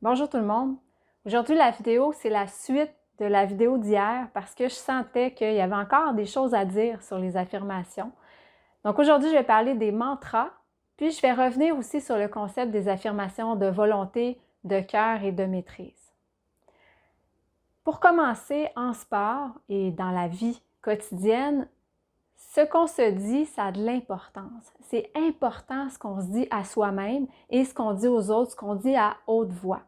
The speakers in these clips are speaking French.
Bonjour tout le monde. Aujourd'hui, la vidéo, c'est la suite de la vidéo d'hier parce que je sentais qu'il y avait encore des choses à dire sur les affirmations. Donc aujourd'hui, je vais parler des mantras, puis je vais revenir aussi sur le concept des affirmations de volonté, de cœur et de maîtrise. Pour commencer, en sport et dans la vie quotidienne, ce qu'on se dit, ça a de l'importance. C'est important ce qu'on se dit à soi-même et ce qu'on dit aux autres, ce qu'on dit à haute voix.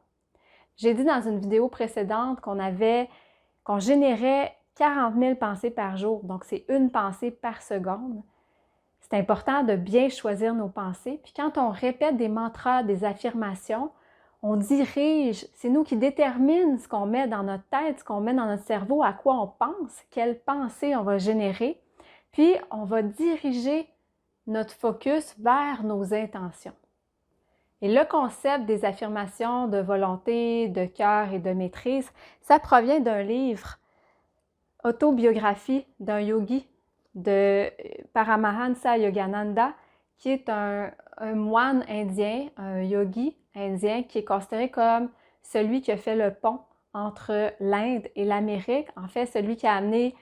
J'ai dit dans une vidéo précédente qu'on générait 40 000 pensées par jour, donc c'est une pensée par seconde. C'est important de bien choisir nos pensées. Puis quand on répète des mantras, des affirmations, on dirige, c'est nous qui déterminons ce qu'on met dans notre tête, ce qu'on met dans notre cerveau, à quoi on pense, quelles pensées on va générer. Puis on va diriger notre focus vers nos intentions. Et le concept des affirmations de volonté, de cœur et de maîtrise, ça provient d'un livre, Autobiographie d'un yogi de Paramahansa Yogananda, qui est un moine indien, un yogi indien qui est considéré comme celui qui a fait le pont entre l'Inde et l'Amérique, en fait celui qui a amené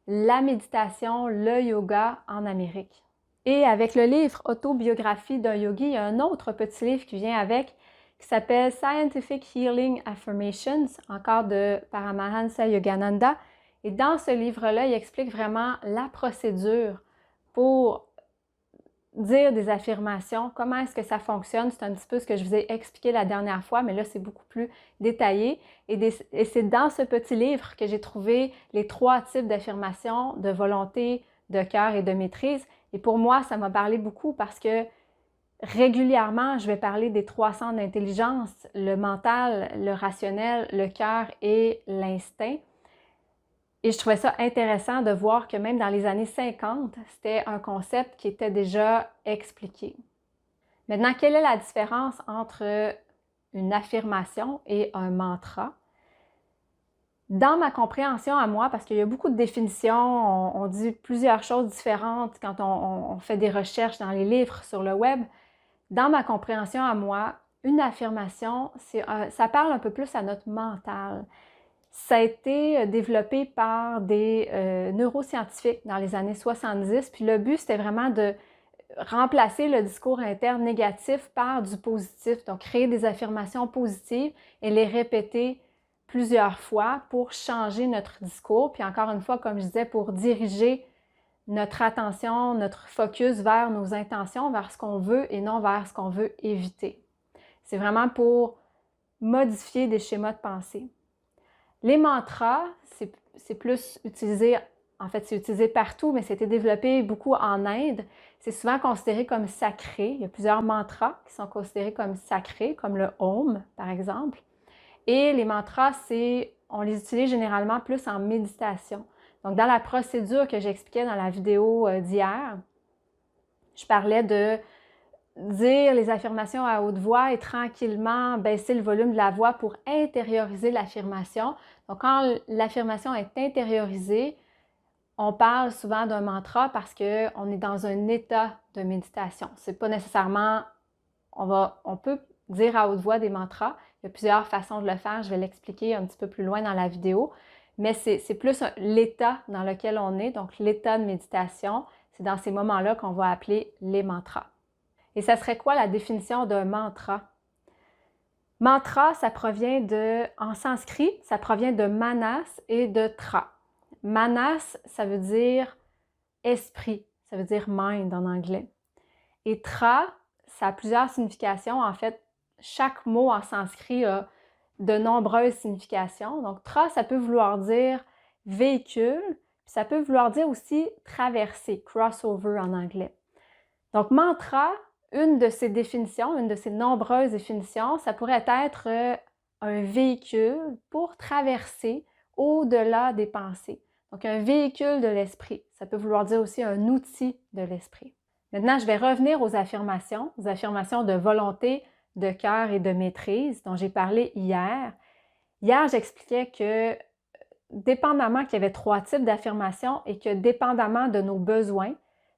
la méditation, le yoga en Amérique. Et avec le livre Autobiographie d'un yogi, il y a un autre petit livre qui vient avec, qui s'appelle Scientific Healing Affirmations, encore de Paramahansa Yogananda. Et dans ce livre-là, il explique vraiment la procédure pour dire des affirmations, comment est-ce que ça fonctionne. C'est un petit peu ce que je vous ai expliqué la dernière fois, mais là, c'est beaucoup plus détaillé. Et c'est dans ce petit livre que j'ai trouvé les 3 types d'affirmations de volonté, de cœur et de maîtrise. Et pour moi, ça m'a parlé beaucoup parce que régulièrement, je vais parler des 3 centres d'intelligence, le mental, le rationnel, le cœur et l'instinct. Et je trouvais ça intéressant de voir que même dans les années 50, c'était un concept qui était déjà expliqué. Maintenant, quelle est la différence entre une affirmation et un mantra? Dans ma compréhension à moi, parce qu'il y a beaucoup de définitions, on dit plusieurs choses différentes quand on fait des recherches dans les livres sur le web. Dans ma compréhension à moi, une affirmation, ça parle un peu plus à notre mental. Ça a été développé par des neuroscientifiques dans les années 70, puis le but, c'était vraiment de remplacer le discours interne négatif par du positif, donc créer des affirmations positives et les répéter plusieurs fois pour changer notre discours, puis encore une fois, comme je disais, pour diriger notre attention, notre focus vers nos intentions, vers ce qu'on veut et non vers ce qu'on veut éviter. C'est vraiment pour modifier des schémas de pensée. Les mantras, c'est plus utilisé, en fait c'est utilisé partout, mais c'était développé beaucoup en Inde. C'est souvent considéré comme sacré. Il y a plusieurs mantras qui sont considérés comme sacrés, comme le Om par exemple. Et les mantras, on les utilise généralement plus en méditation. Donc dans la procédure que j'expliquais dans la vidéo d'hier, je parlais de dire les affirmations à haute voix et tranquillement baisser le volume de la voix pour intérioriser l'affirmation. Donc, quand l'affirmation est intériorisée, on parle souvent d'un mantra parce qu'on est dans un état de méditation. C'est pas nécessairement, on peut dire à haute voix des mantras. Il y a plusieurs façons de le faire. Je vais l'expliquer un petit peu plus loin dans la vidéo. Mais c'est plus l'état dans lequel on est, donc l'état de méditation. C'est dans ces moments-là qu'on va appeler les mantras. Et ça serait quoi la définition d'un mantra? Mantra, ça provient en sanskrit, ça provient de manas et de tra. Manas, ça veut dire esprit, ça veut dire mind en anglais. Et tra, ça a plusieurs significations. En fait, chaque mot en sanskrit a de nombreuses significations. Donc, tra, ça peut vouloir dire véhicule, puis ça peut vouloir dire aussi traverser, crossover en anglais. Donc, mantra, une de ces définitions, une de ces nombreuses définitions, ça pourrait être un véhicule pour traverser au-delà des pensées. Donc, un véhicule de l'esprit. Ça peut vouloir dire aussi un outil de l'esprit. Maintenant, je vais revenir aux affirmations de volonté, de cœur et de maîtrise dont j'ai parlé hier. Hier, j'expliquais que dépendamment qu'il y avait 3 types d'affirmations et que dépendamment de nos besoins,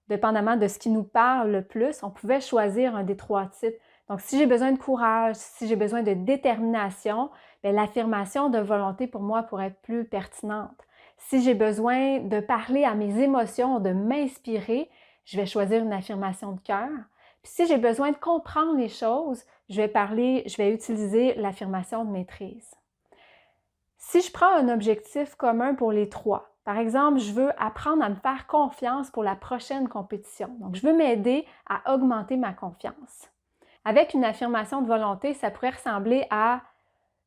dépendamment de ce qui nous parle le plus, on pouvait choisir un des 3 types. Donc, si j'ai besoin de courage, si j'ai besoin de détermination, bien, l'affirmation de volonté pour moi pourrait être plus pertinente. Si j'ai besoin de parler à mes émotions, de m'inspirer, je vais choisir une affirmation de cœur. Puis si j'ai besoin de comprendre les choses, je vais utiliser l'affirmation de maîtrise. Si je prends un objectif commun pour les trois, par exemple, je veux apprendre à me faire confiance pour la prochaine compétition. Donc, je veux m'aider à augmenter ma confiance. Avec une affirmation de volonté, ça pourrait ressembler à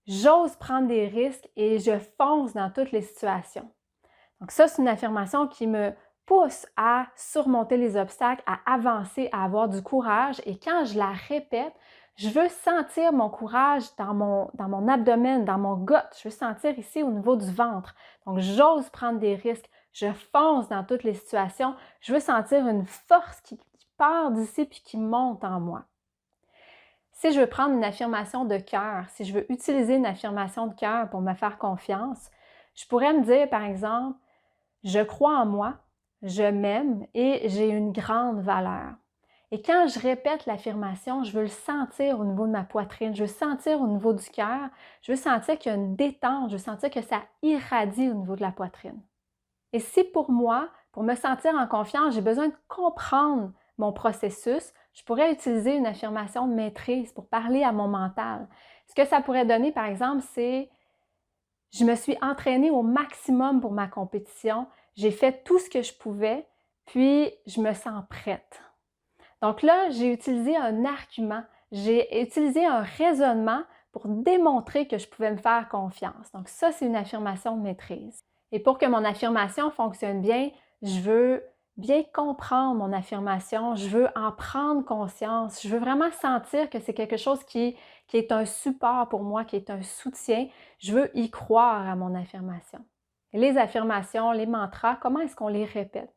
j'ose prendre des risques et je fonce dans toutes les situations. Donc ça, c'est une affirmation qui me pousse à surmonter les obstacles, à avancer, à avoir du courage. Et quand je la répète, je veux sentir mon courage dans mon abdomen, dans mon gut. Je veux sentir ici au niveau du ventre. Donc, j'ose prendre des risques. Je fonce dans toutes les situations. Je veux sentir une force qui part d'ici puis qui monte en moi. Si je veux prendre une affirmation de cœur, si je veux utiliser une affirmation de cœur pour me faire confiance, je pourrais me dire, par exemple, je crois en moi, je m'aime et j'ai une grande valeur. Et quand je répète l'affirmation, je veux le sentir au niveau de ma poitrine, je veux sentir au niveau du cœur, je veux sentir qu'il y a une détente, je veux sentir que ça irradie au niveau de la poitrine. Et si pour moi, pour me sentir en confiance, j'ai besoin de comprendre mon processus, je pourrais utiliser une affirmation de maîtrise pour parler à mon mental. Ce que ça pourrait donner, par exemple, c'est je me suis entraînée au maximum pour ma compétition, j'ai fait tout ce que je pouvais, puis je me sens prête. Donc là, j'ai utilisé un argument, j'ai utilisé un raisonnement pour démontrer que je pouvais me faire confiance. Donc ça, c'est une affirmation de maîtrise. Et pour que mon affirmation fonctionne bien, je veux bien comprendre mon affirmation, je veux en prendre conscience, je veux vraiment sentir que c'est quelque chose qui est un support pour moi, qui est un soutien. Je veux y croire à mon affirmation. Et les affirmations, les mantras, comment est-ce qu'on les répète?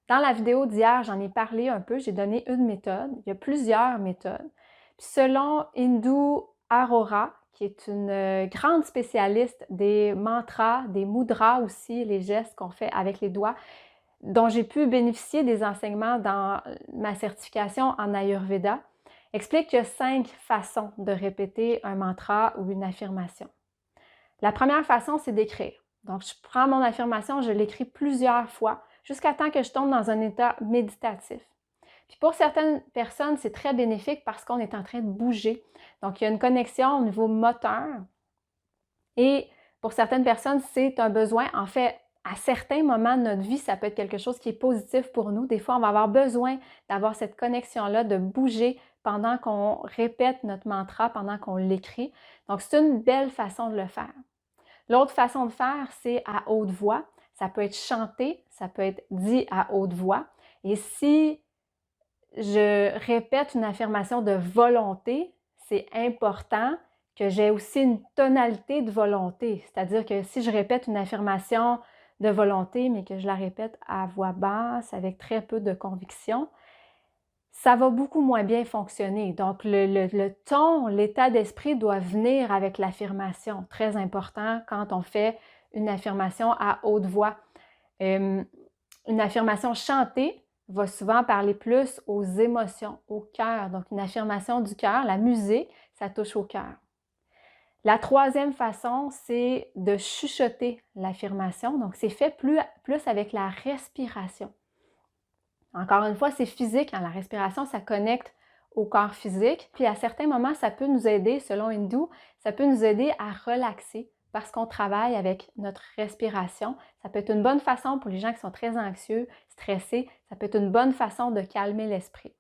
Dans la vidéo d'hier, j'en ai parlé un peu, j'ai donné une méthode. Il y a plusieurs méthodes. Puis selon Indu Arora, qui est une grande spécialiste des mantras, des mudras aussi, les gestes qu'on fait avec les doigts, dont j'ai pu bénéficier des enseignements dans ma certification en Ayurveda, explique qu'il y a 5 façons de répéter un mantra ou une affirmation. La première façon, c'est d'écrire. Donc, je prends mon affirmation, je l'écris plusieurs fois jusqu'à temps que je tombe dans un état méditatif. Puis pour certaines personnes, c'est très bénéfique parce qu'on est en train de bouger. Donc, il y a une connexion au niveau moteur. Et pour certaines personnes, c'est un besoin. En fait, à certains moments de notre vie, ça peut être quelque chose qui est positif pour nous. Des fois, on va avoir besoin d'avoir cette connexion-là, de bouger pendant qu'on répète notre mantra, pendant qu'on l'écrit. Donc, c'est une belle façon de le faire. L'autre façon de faire, c'est à haute voix. Ça peut être chanté, ça peut être dit à haute voix. Et si je répète une affirmation de volonté, c'est important que j'ai aussi une tonalité de volonté. C'est-à-dire que si je répète une affirmation de volonté, mais que je la répète à voix basse, avec très peu de conviction, ça va beaucoup moins bien fonctionner. Donc, le ton, l'état d'esprit doit venir avec l'affirmation. Très important quand on fait une affirmation à haute voix. Une affirmation chantée va souvent parler plus aux émotions, au cœur. Donc, une affirmation du cœur, la musique, ça touche au cœur. La troisième façon, c'est de chuchoter l'affirmation. Donc, c'est fait plus avec la respiration. Encore une fois, c'est physique. La respiration, ça connecte au corps physique. Puis à certains moments, ça peut nous aider, selon Hindu, ça peut nous aider à relaxer parce qu'on travaille avec notre respiration. Ça peut être une bonne façon pour les gens qui sont très anxieux, stressés. Ça peut être une bonne façon de calmer l'esprit.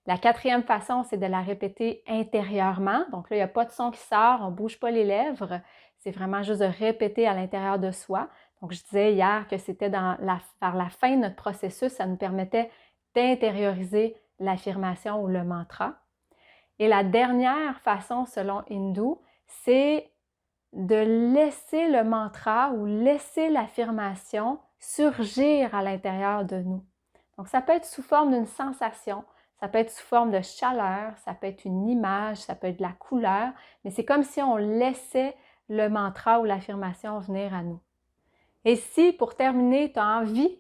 La quatrième façon, c'est de la répéter intérieurement. Donc là, il n'y a pas de son qui sort, on ne bouge pas les lèvres. C'est vraiment juste de répéter à l'intérieur de soi. Donc, je disais hier que c'était vers la fin de notre processus, ça nous permettait d'intérioriser l'affirmation ou le mantra. Et la dernière façon, selon Hindu, c'est de laisser le mantra ou laisser l'affirmation surgir à l'intérieur de nous. Donc, ça peut être sous forme d'une sensation, ça peut être sous forme de chaleur, ça peut être une image, ça peut être de la couleur, mais c'est comme si on laissait le mantra ou l'affirmation venir à nous. Et si, pour terminer, tu as envie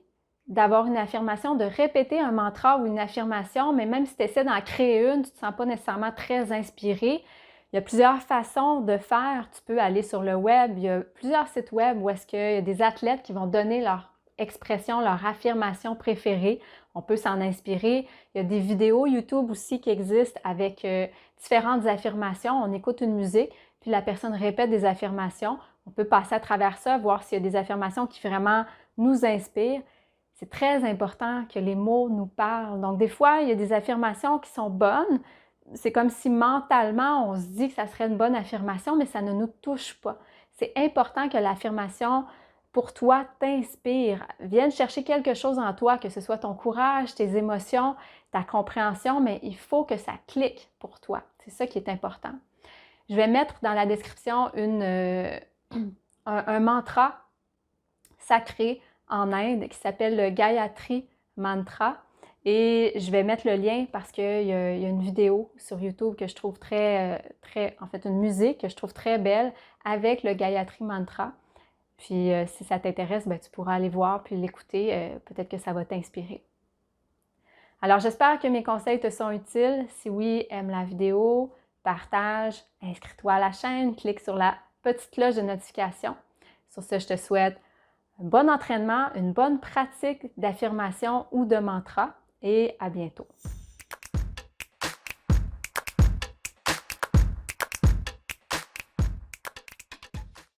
d'avoir une affirmation, de répéter un mantra ou une affirmation, mais même si tu essaies d'en créer une, tu ne te sens pas nécessairement très inspiré. Il y a plusieurs façons de faire. Tu peux aller sur le web, il y a plusieurs sites web où est-ce qu'il y a des athlètes qui vont donner leur expression, leur affirmation préférée. On peut s'en inspirer. Il y a des vidéos YouTube aussi qui existent avec différentes affirmations. On écoute une musique, puis la personne répète des affirmations. On peut passer à travers ça, voir s'il y a des affirmations qui vraiment nous inspirent. C'est très important que les mots nous parlent. Donc, des fois, il y a des affirmations qui sont bonnes. C'est comme si mentalement, on se dit que ça serait une bonne affirmation, mais ça ne nous touche pas. C'est important que l'affirmation, pour toi, t'inspire. Vienne chercher quelque chose en toi, que ce soit ton courage, tes émotions, ta compréhension, mais il faut que ça clique pour toi. C'est ça qui est important. Je vais mettre dans la description un mantra sacré en Inde qui s'appelle le Gayatri Mantra. Et je vais mettre le lien parce qu'il y a une vidéo sur YouTube que je trouve en fait une musique que je trouve très belle avec le Gayatri Mantra. Puis si ça t'intéresse, ben, tu pourras aller voir puis l'écouter. Peut-être que ça va t'inspirer. Alors j'espère que mes conseils te sont utiles. Si oui, aime la vidéo, partage, inscris-toi à la chaîne, clique sur la petite cloche de notification. Sur ce, je te souhaite un bon entraînement, une bonne pratique d'affirmation ou de mantra et à bientôt.